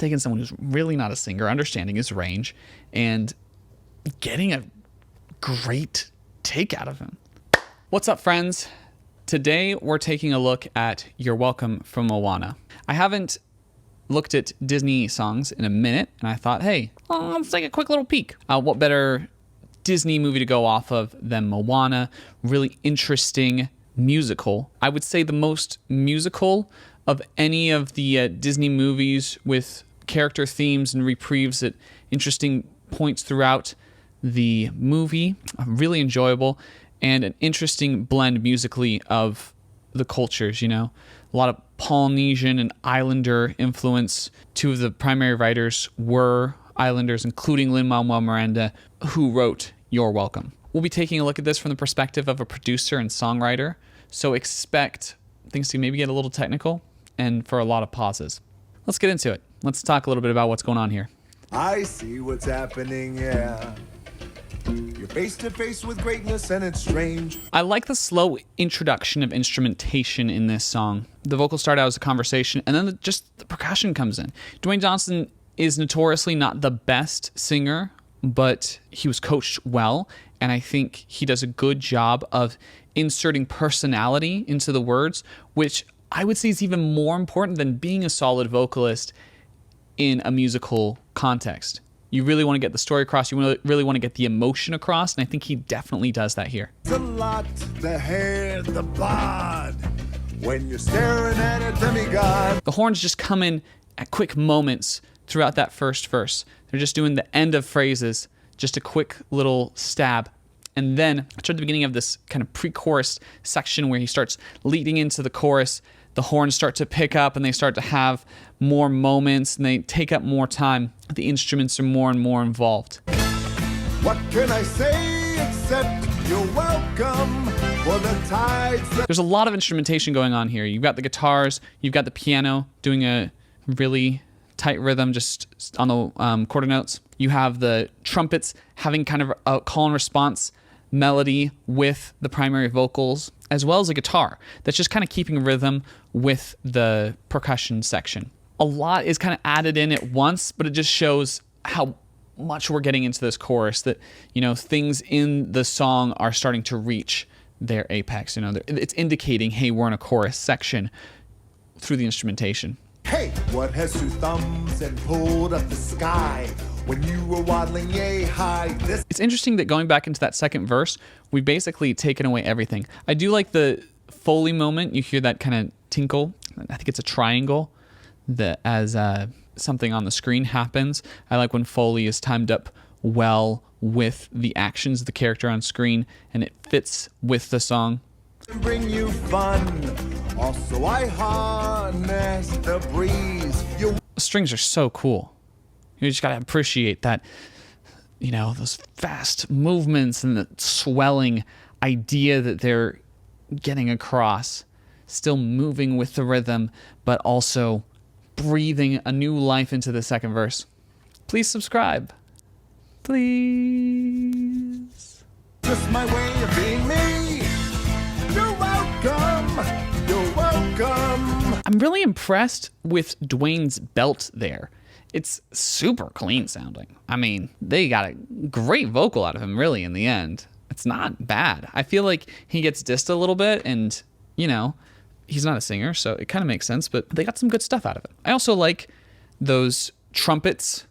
taking someone who's really not a singer, understanding his range, and getting a great take out of him. What's up, friends? Today we're taking a look at You're Welcome from Moana. I haven't looked at Disney songs in a minute, and I thought, hey, let's take a quick little peek. What better Disney movie to go off of than Moana? Really interesting musical. I would say the most musical of any of the Disney movies, with character themes and reprieves at interesting points throughout the movie. Really enjoyable, and an interesting blend musically of the cultures, you know. A lot of Polynesian and Islander influence. Two of the primary writers were Islanders, including Lin Manuel Miranda, who wrote You're Welcome. We'll be taking a look at this from the perspective of a producer and songwriter, so expect things to maybe get a little technical and for a lot of pauses. Let's get into it. Let's talk a little bit about what's going on here. I see what's happening, yeah. You're face to face with greatness and it's strange. I like the slow introduction of instrumentation in this song. The vocals start out as a conversation, and then just the percussion comes in. Dwayne Johnson is notoriously not the best singer, but he was coached well, and I think he does a good job of inserting personality into the words, which I would say is even more important than being a solid vocalist in a musical context. You really want to get the story across. You really want to get the emotion across, and I think he definitely does that here. The lot, the hair, the bod. When you're staring at a demigod. The horns just come in at quick moments throughout that first verse. They're just doing the end of phrases, just a quick little stab. And then, toward the beginning of this kind of pre-chorus section where he starts leading into the chorus, the horns start to pick up and they start to have more moments and they take up more time. The instruments are more and more involved. What can I say except you're welcome for the tides that... There's a lot of instrumentation going on here. You've got the guitars, you've got the piano doing a really tight rhythm just on the quarter notes. You have the trumpets having kind of a call and response melody with the primary vocals, as well as a guitar that's just kind of keeping rhythm with the percussion section. A lot is kind of added in at once, but it just shows how much we're getting into this chorus, that, you know, things in the song are starting to reach their apex. You know, it's indicating, hey, we're in a chorus section through the instrumentation. Hey, what has two thumbs and pulled up the sky when you were waddling yay high? It's interesting that going back into that second verse, we've basically taken away everything. I do like the Foley moment. You hear that kind of tinkle. I think it's a triangle that as something on the screen happens. I like when Foley is timed up well with the actions of the character on screen, and it fits with the song. Bring you fun. Also, I harness the breeze. The strings are so cool. You just gotta appreciate that, you know, those fast movements and the swelling idea that they're getting across. Still moving with the rhythm, but also breathing a new life into the second verse. Please subscribe. Please. Just my way of being me. You're welcome. You're welcome. I'm really impressed with Dwayne's belt there. It's super clean sounding. I mean, they got a great vocal out of him, really, in the end. It's not bad. I feel like he gets dissed a little bit, and, you know, he's not a singer, so it kind of makes sense, but they got some good stuff out of it. I also like those trumpets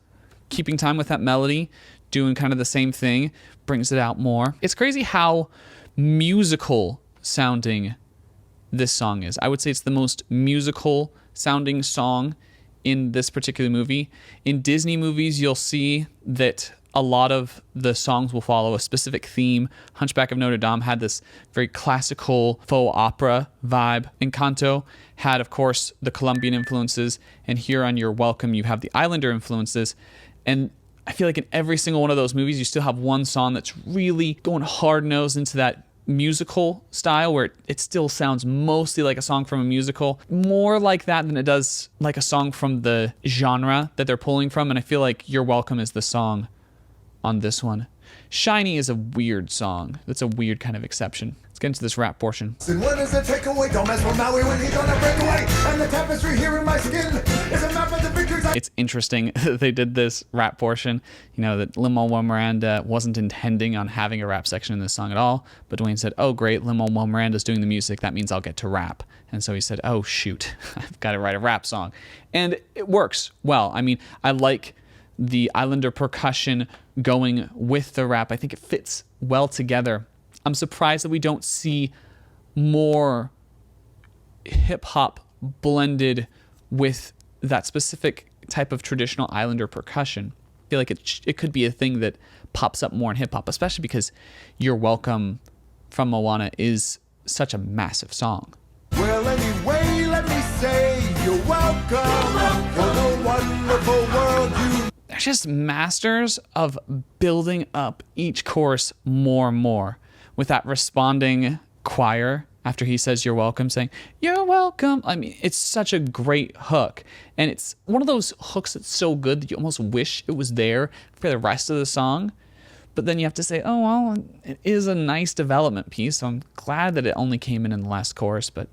keeping time with that melody, doing kind of the same thing, brings it out more. It's crazy how musical sounding this song is. I would say it's the most musical sounding song in this particular movie. In Disney movies, you'll see that a lot of the songs will follow a specific theme. Hunchback of Notre Dame had this very classical faux opera vibe. Encanto had, of course, the Colombian influences, and here on You're Welcome, you have the Islander influences. And I feel like in every single one of those movies, you still have one song that's really going hard-nosed into that musical style, where it still sounds mostly like a song from a musical, more like that than it does like a song from the genre that they're pulling from. And I feel like You're Welcome is the song on this one. Shiny is a weird song. That's a weird kind of exception. Let's get into this rap portion. And what does it take away? Don't mess with Maui when he's gonna break away. And the tapestry here in my skin is a map of the victories. It's interesting that they did this rap portion. You know, that Lin Manuel Miranda wasn't intending on having a rap section in this song at all. But Dwayne said, oh, great, Lin Manuel Miranda's doing the music. That means I'll get to rap. And so he said, oh, shoot, I've got to write a rap song. And it works well. I mean, I like the Islander percussion going with the rap. I think it fits well together. I'm surprised that we don't see more hip hop blended with that specific type of traditional Islander percussion. I feel like it could be a thing that pops up more in hip hop, especially because You're Welcome from Moana is such a massive song. Well, anyway, let me say you're welcome for the wonderful world you. They're just masters of building up each chorus more and more with that responding choir after he says you're welcome, saying you're welcome. I mean, it's such a great hook, and it's one of those hooks that's so good that you almost wish it was there for the rest of the song. But then you have to say, oh, well, it is a nice development piece, so I'm glad that it only came in the last chorus, but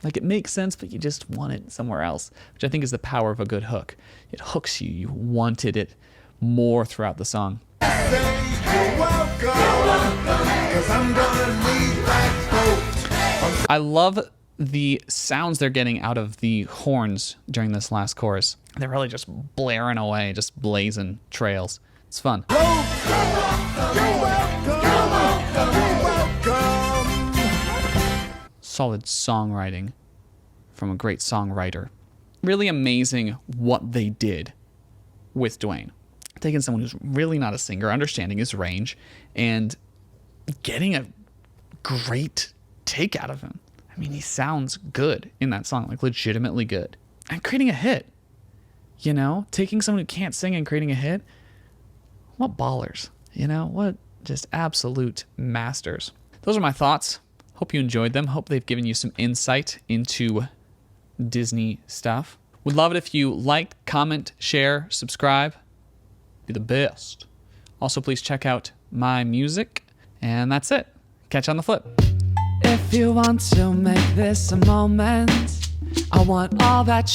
like, it makes sense, but you just want it somewhere else, which I think is the power of a good hook. It hooks you. You wanted it more throughout the song. Say you're welcome, 'cause I'm gonna need that boat. I love the sounds they're getting out of the horns during this last chorus. They're really just blaring away, just blazing trails. It's fun. You're welcome, you're welcome. Solid songwriting from a great songwriter. Really amazing what they did with Dwayne. Taking someone who's really not a singer, understanding his range, and getting a great take out of him. I mean, he sounds good in that song, like legitimately good. And creating a hit. You know, taking someone who can't sing and creating a hit. What ballers, you know, what just absolute masters. Those are my thoughts. Hope you enjoyed them. Hope they've given you some insight into Disney stuff. Would love it if you liked, comment, share, subscribe. Be the best. Also, please check out my music. And that's it. Catch you on the flip. If you want to make this a moment, I want all that